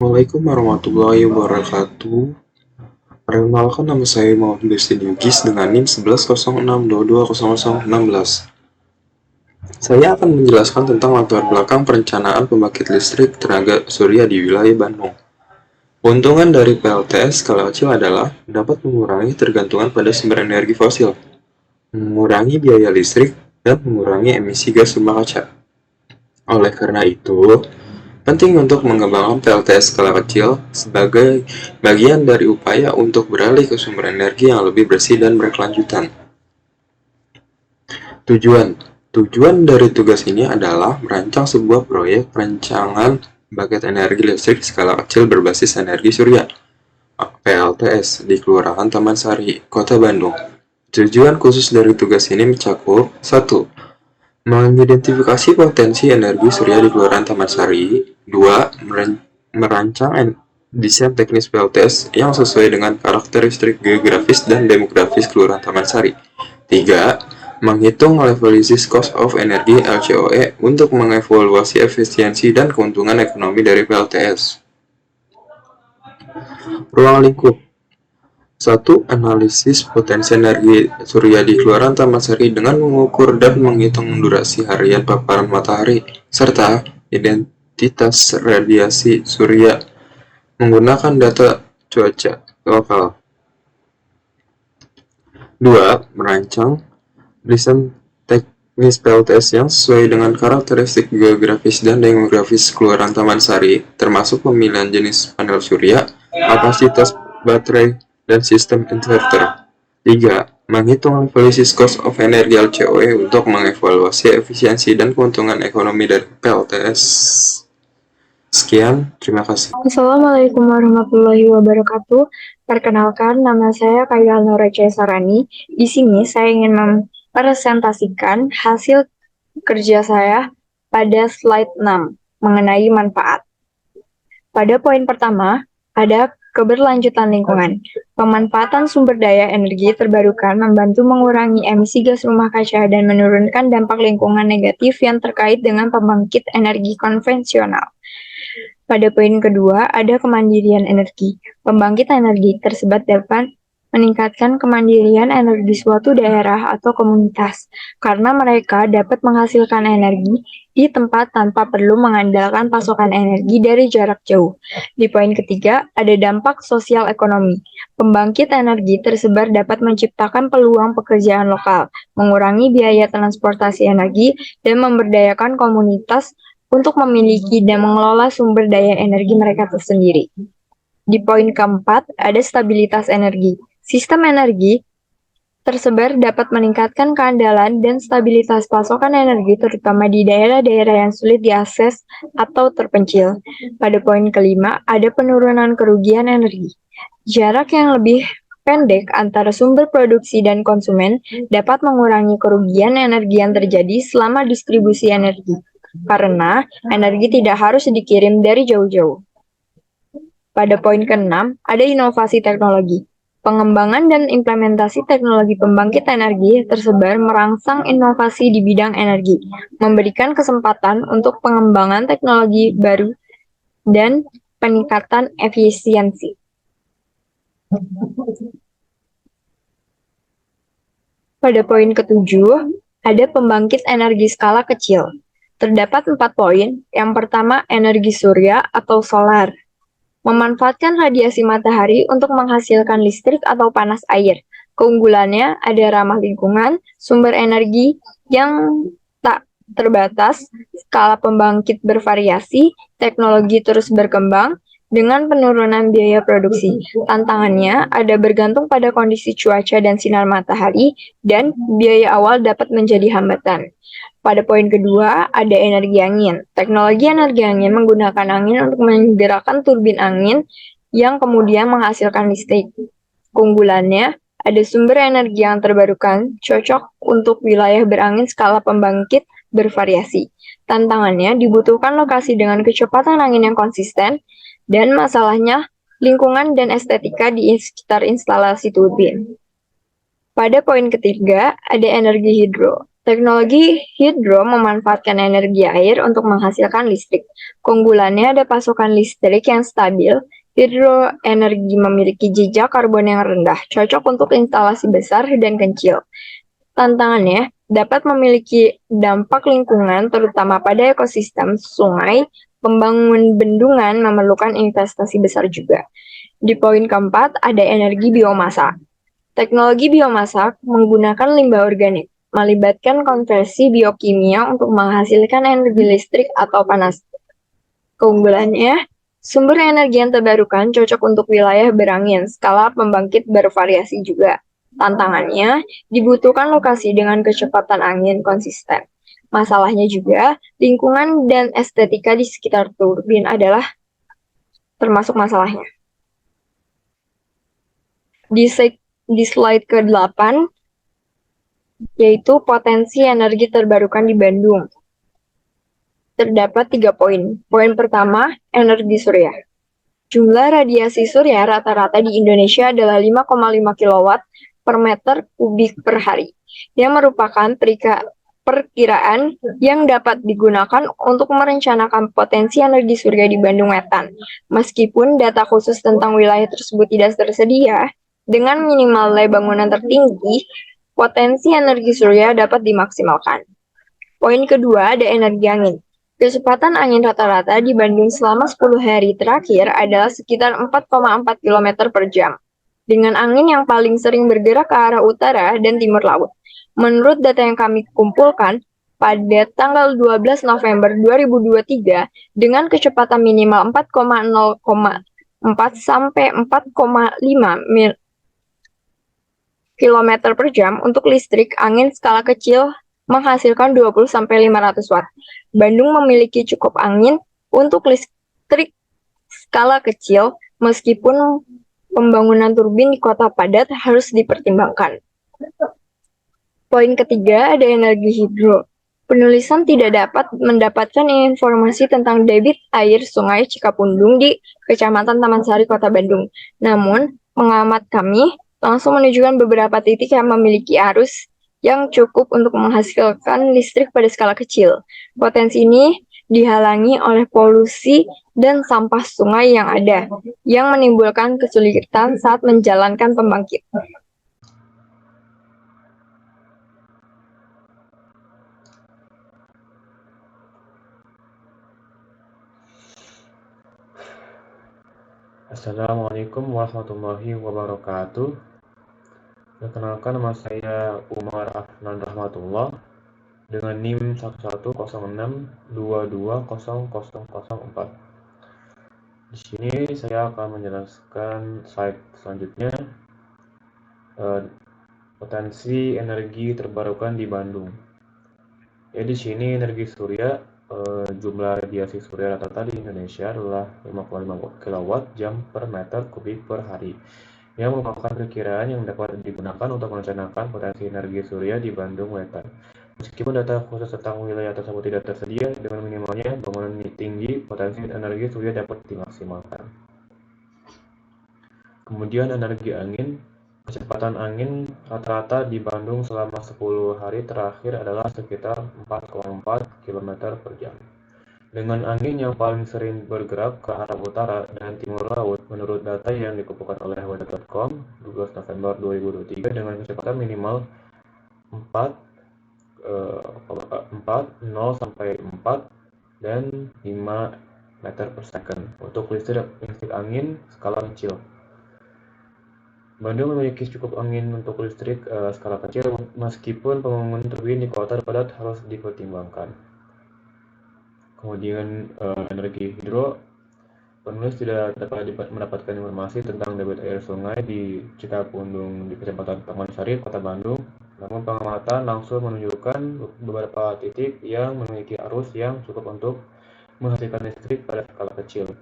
Assalamualaikum warahmatullahi wabarakatuh. Perkenalkan, nama saya Muhammad Destin Yugis dengan NIM 1106220016. Saya akan menjelaskan tentang latar belakang perencanaan pembangkit listrik tenaga surya di wilayah Bandung. Keuntungan dari PLTS skala kecil adalah dapat mengurangi tergantungan pada sumber energi fosil, mengurangi biaya listrik, dan mengurangi emisi gas rumah kaca. Oleh karena itu, penting untuk mengembangkan PLTS skala kecil sebagai bagian dari upaya untuk beralih ke sumber energi yang lebih bersih dan berkelanjutan. Tujuan Tujuan dari tugas ini adalah merancang sebuah proyek perancangan pembangkit energi listrik skala kecil berbasis energi surya (PLTS) di Kelurahan Taman Sari, Kota Bandung. Tujuan khusus dari tugas ini mencakup 1. Mengidentifikasi potensi energi surya di Kelurahan Taman Sari. 2. Merancang desain teknis PLTS yang sesuai dengan karakteristik geografis dan demografis Kelurahan Taman Sari. 3. Menghitung levelized cost of energy (LCOE) untuk mengevaluasi efisiensi dan keuntungan ekonomi dari PLTS. Ruang lingkup 1. Analisis potensi energi surya di Kelurahan Taman Sari dengan mengukur dan menghitung durasi harian paparan matahari, serta identitas radiasi surya menggunakan data cuaca lokal. 2. Merancang desain teknis PLTS yang sesuai dengan karakteristik geografis dan demografis Kelurahan Taman Sari, termasuk pemilihan jenis panel surya, kapasitas baterai, dan sistem inverter. 3. Menghitung levelized cost of energy (LCOE) untuk mengevaluasi efisiensi dan keuntungan ekonomi dari PLTS. Sekian, terima kasih. Assalamualaikum warahmatullahi wabarakatuh. Perkenalkan, nama saya Kayla Nora Cesarani. Di sini saya ingin mempresentasikan hasil kerja saya pada slide 6 mengenai manfaat. Pada poin pertama, ada keberlanjutan lingkungan. Pemanfaatan sumber daya energi terbarukan membantu mengurangi emisi gas rumah kaca dan menurunkan dampak lingkungan negatif yang terkait dengan pembangkit energi konvensional. Pada poin kedua, ada kemandirian energi. Pembangkit energi tersebut dapat meningkatkan kemandirian energi suatu daerah atau komunitas, karena mereka dapat menghasilkan energi di tempat tanpa perlu mengandalkan pasokan energi dari jarak jauh. Di poin ketiga, ada dampak sosial ekonomi. Pembangkit energi tersebar dapat menciptakan peluang pekerjaan lokal, mengurangi biaya transportasi energi, dan memberdayakan komunitas untuk memiliki dan mengelola sumber daya energi mereka tersendiri. Di poin keempat, ada stabilitas energi. Sistem energi tersebar dapat meningkatkan keandalan dan stabilitas pasokan energi, terutama di daerah-daerah yang sulit diakses atau terpencil. Pada poin kelima, ada penurunan kerugian energi. Jarak yang lebih pendek antara sumber produksi dan konsumen dapat mengurangi kerugian energi yang terjadi selama distribusi energi, karena energi tidak harus dikirim dari jauh-jauh. Pada poin ke-6, ada inovasi teknologi. Pengembangan dan implementasi teknologi pembangkit energi tersebar merangsang inovasi di bidang energi, memberikan kesempatan untuk pengembangan teknologi baru dan peningkatan efisiensi. Pada poin ke-7, ada pembangkit energi skala kecil. Terdapat 4 poin. Yang pertama, energi surya atau solar. Memanfaatkan radiasi matahari untuk menghasilkan listrik atau panas air. Keunggulannya ada ramah lingkungan, sumber energi yang tak terbatas, skala pembangkit bervariasi, teknologi terus berkembang, dengan penurunan biaya produksi. Tantangannya ada bergantung pada kondisi cuaca dan sinar matahari, dan biaya awal dapat menjadi hambatan. Pada poin kedua, ada energi angin. Teknologi energi angin menggunakan angin untuk menggerakkan turbin angin yang kemudian menghasilkan listrik. Keunggulannya, ada sumber energi yang terbarukan, cocok untuk wilayah berangin, skala pembangkit bervariasi. Tantangannya dibutuhkan lokasi dengan kecepatan angin yang konsisten, dan masalahnya lingkungan dan estetika di sekitar instalasi turbin. Pada poin ketiga, ada energi hidro. Teknologi hidro memanfaatkan energi air untuk menghasilkan listrik. Keunggulannya ada pasokan listrik yang stabil. Hidroenergi memiliki jejak karbon yang rendah, cocok untuk instalasi besar dan kecil. Tantangannya dapat memiliki dampak lingkungan terutama pada ekosistem sungai. Pembangunan bendungan memerlukan investasi besar juga. Di poin keempat ada energi biomasa. Teknologi biomasa menggunakan limbah organik, melibatkan konversi biokimia untuk menghasilkan energi listrik atau panas. Keunggulannya, sumber energi yang terbarukan cocok untuk wilayah berangin, skala pembangkit bervariasi juga. Tantangannya, dibutuhkan lokasi dengan kecepatan angin konsisten. Masalahnya juga, lingkungan dan estetika di sekitar turbin adalah termasuk masalahnya. Di slide ke-8, yaitu potensi energi terbarukan di Bandung. Terdapat 3 poin. Poin pertama, energi surya. Jumlah radiasi surya rata-rata di Indonesia adalah 5,5 kW per meter kubik per hari, yang merupakan perkiraan yang dapat digunakan untuk merencanakan potensi energi surya di Bandung Wetan. Meskipun data khusus tentang wilayah tersebut tidak tersedia, dengan minimal nilai bangunan tertinggi, potensi energi surya dapat dimaksimalkan. Poin kedua ada energi angin. Kecepatan angin rata-rata di Bandung selama 10 hari terakhir adalah sekitar 4,4 km per jam, dengan angin yang paling sering bergerak ke arah utara dan timur laut. Menurut data yang kami kumpulkan, pada tanggal 12 November 2023, dengan kecepatan minimal 4,0,4 sampai 4,5 km per jam untuk listrik angin skala kecil menghasilkan 20-500 watt. Bandung memiliki cukup angin untuk listrik skala kecil meskipun pembangunan turbin di kota padat harus dipertimbangkan. Poin ketiga ada energi hidro. Penulisan tidak dapat mendapatkan informasi tentang debit air Sungai Cikapundung di Kecamatan Taman Sari, Kota Bandung. Namun, pengamat kami langsung menunjukkan beberapa titik yang memiliki arus yang cukup untuk menghasilkan listrik pada skala kecil. Potensi ini dihalangi oleh polusi dan sampah sungai yang ada, yang menimbulkan kesulitan saat menjalankan pembangkit. Assalamualaikum warahmatullahi wabarakatuh. Perkenalkan, nama saya Umar Afnan Rahmatullah dengan NIM 1106220004. Di sini saya akan menjelaskan slide selanjutnya, potensi energi terbarukan di Bandung. Ya, di sini energi surya, jumlah radiasi surya rata-rata di Indonesia adalah 5,5 kW jam per meter kubik per hari, yang merupakan perkiraan yang dapat digunakan untuk merencanakan potensi energi surya di Bandung Wetan. Meskipun data khusus tentang wilayah tersebut tidak tersedia, dengan minimalnya bangunan tinggi, potensi energi surya dapat dimaksimalkan. Kemudian energi angin. Kecepatan angin rata-rata di Bandung selama 10 hari terakhir adalah sekitar 4,4 km per jam. Dengan angin yang paling sering bergerak ke arah utara dan timur laut, menurut data yang dikumpulkan oleh weather.com 12 November 2023, dengan kecepatan minimal 0 sampai 4 dan 5 meter per second untuk listrik angin skala kecil. Bandung memiliki cukup angin untuk listrik skala kecil, meskipun pembangunan turbin di kota padat harus dipertimbangkan. Kemudian energi hidro. Penulis tidak dapat mendapatkan informasi tentang debit air sungai di Cikapundung di Kecamatan Taman Sari, Kota Bandung. Namun pengamatan langsung menunjukkan beberapa titik yang memiliki arus yang cukup untuk menghasilkan listrik pada skala kecil.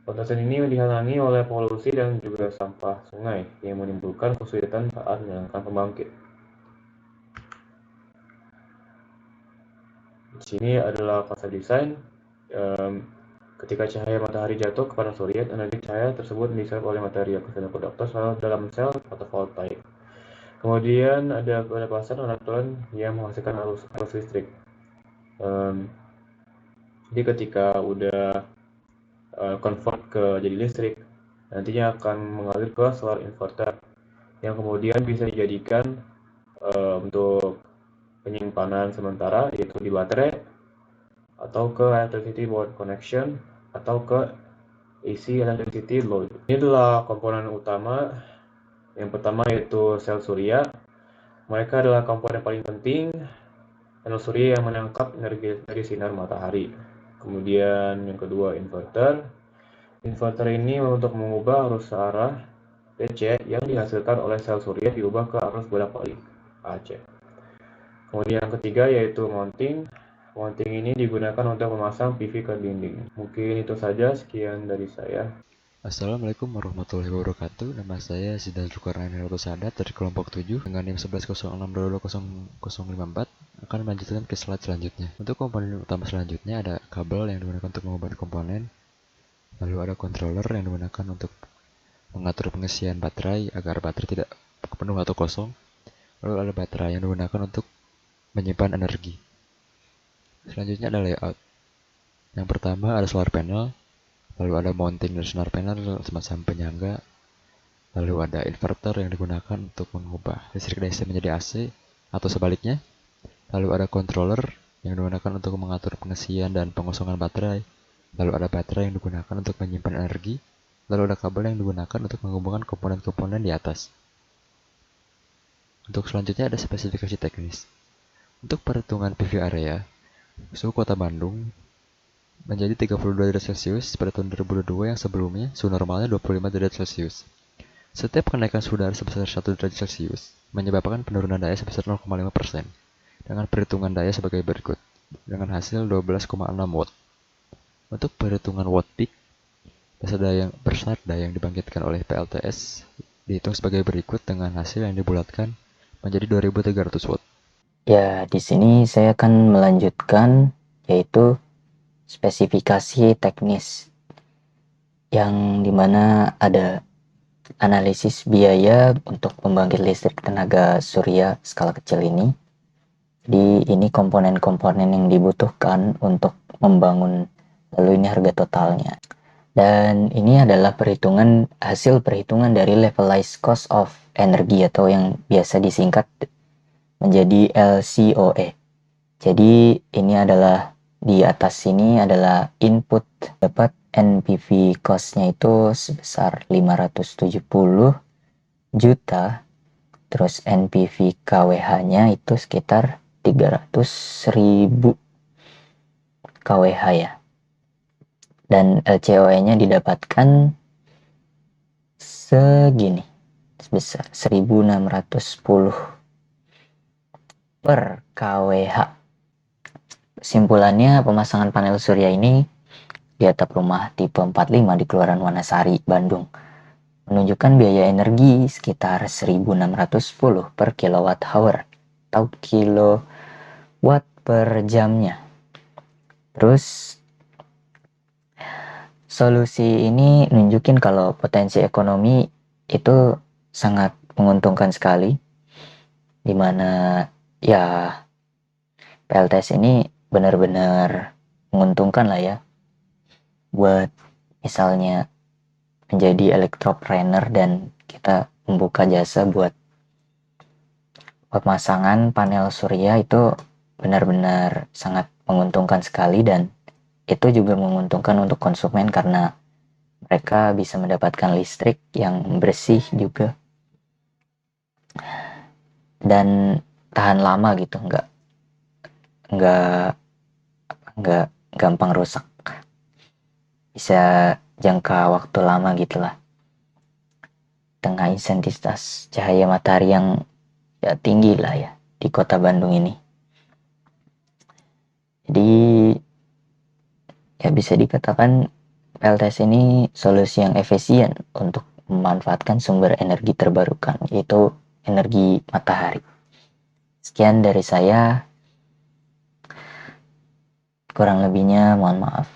Potensi ini dihalangi oleh polusi dan juga sampah sungai yang menimbulkan kesulitan saat menjalankan pembangkit. Di sini adalah konsep desain. Ketika cahaya matahari jatuh kepada surya, energi cahaya tersebut diserap oleh materi yang semiconductor dalam sel fotovoltaik. Kemudian ada pendapasan elektron yang menghasilkan arus listrik. Jadi ketika udah convert ke jadi listrik, nantinya akan mengalir ke solar inverter yang kemudian bisa dijadikan untuk penyimpanan sementara, yaitu di baterai, atau ke electricity board connection, atau ke AC electricity load. Ini adalah komponen utama. Yang pertama yaitu sel surya. Mereka adalah komponen paling penting panel surya yang menangkap energi dari sinar matahari. Kemudian yang kedua inverter. Inverter ini untuk mengubah arus arah DC yang dihasilkan oleh sel surya diubah ke arus bolak-balik AC. Kemudian yang ketiga yaitu mounting. Mounting ini digunakan untuk memasang PV ke dinding. Mungkin itu saja, sekian dari saya. Assalamualaikum warahmatullahi wabarakatuh. Nama saya Zidan Zulkarnain Sadat dari kelompok 7 dengan NIM 1106220054 akan melanjutkan ke slide selanjutnya. Untuk komponen utama selanjutnya ada kabel yang digunakan untuk mengubah komponen, lalu ada controller yang digunakan untuk mengatur pengisian baterai agar baterai tidak penuh atau kosong, lalu ada baterai yang digunakan untuk menyimpan energi. Selanjutnya ada layout. Yang pertama ada solar panel, lalu ada mounting dari solar panel semacam penyangga, lalu ada inverter yang digunakan untuk mengubah listrik DC menjadi AC atau sebaliknya, lalu ada controller yang digunakan untuk mengatur pengisian dan pengosongan baterai, lalu ada baterai yang digunakan untuk menyimpan energi, lalu ada kabel yang digunakan untuk menghubungkan komponen-komponen di atas. Untuk selanjutnya ada spesifikasi teknis. Untuk perhitungan PV area, suhu kota Bandung menjadi 32 derajat Celcius pada tahun 2022 yang sebelumnya suhu normalnya 25 derajat Celcius. Setiap kenaikan suhu udara sebesar 1 derajat Celcius menyebabkan penurunan daya sebesar 0,5% dengan perhitungan daya sebagai berikut dengan hasil 12,6 watt. Untuk perhitungan watt peak, besar daya yang dibangkitkan oleh PLTS dihitung sebagai berikut dengan hasil yang dibulatkan menjadi 2300 watt. Ya, di sini saya akan melanjutkan yaitu spesifikasi teknis yang dimana ada analisis biaya untuk pembangkit listrik tenaga surya skala kecil ini. Jadi ini komponen-komponen yang dibutuhkan untuk membangun, lalu ini harga totalnya. Dan ini adalah hasil perhitungan dari levelized cost of energy atau yang biasa disingkat menjadi LCOE. Jadi ini adalah di atas sini adalah input, dapat NPV cost-nya itu sebesar 570 juta, terus NPV KWH-nya itu sekitar 300.000 KWH ya. Dan LCOE-nya didapatkan segini, sebesar 1610 per KWH. Kesimpulannya, pemasangan panel surya ini di atap rumah tipe 45 di Kelurahan Wanasari, Bandung, menunjukkan biaya energi sekitar 1610 per kilowatt hour atau kilowatt per jamnya. Terus solusi ini nunjukin kalau potensi ekonomi itu sangat menguntungkan sekali, dimana ya PLTS ini benar-benar menguntungkan lah ya buat misalnya menjadi elektropreneur dan kita membuka jasa buat pemasangan panel surya itu benar-benar sangat menguntungkan sekali, dan itu juga menguntungkan untuk konsumen karena mereka bisa mendapatkan listrik yang bersih juga dan tahan lama gitu, nggak gampang rusak, bisa jangka waktu lama gitulah tengah intensitas cahaya matahari yang ya tinggi lah ya di kota Bandung ini. Jadi ya bisa dikatakan PLTS ini solusi yang efisien untuk memanfaatkan sumber energi terbarukan, yaitu energi matahari. Sekian dari saya, kurang lebihnya mohon maaf.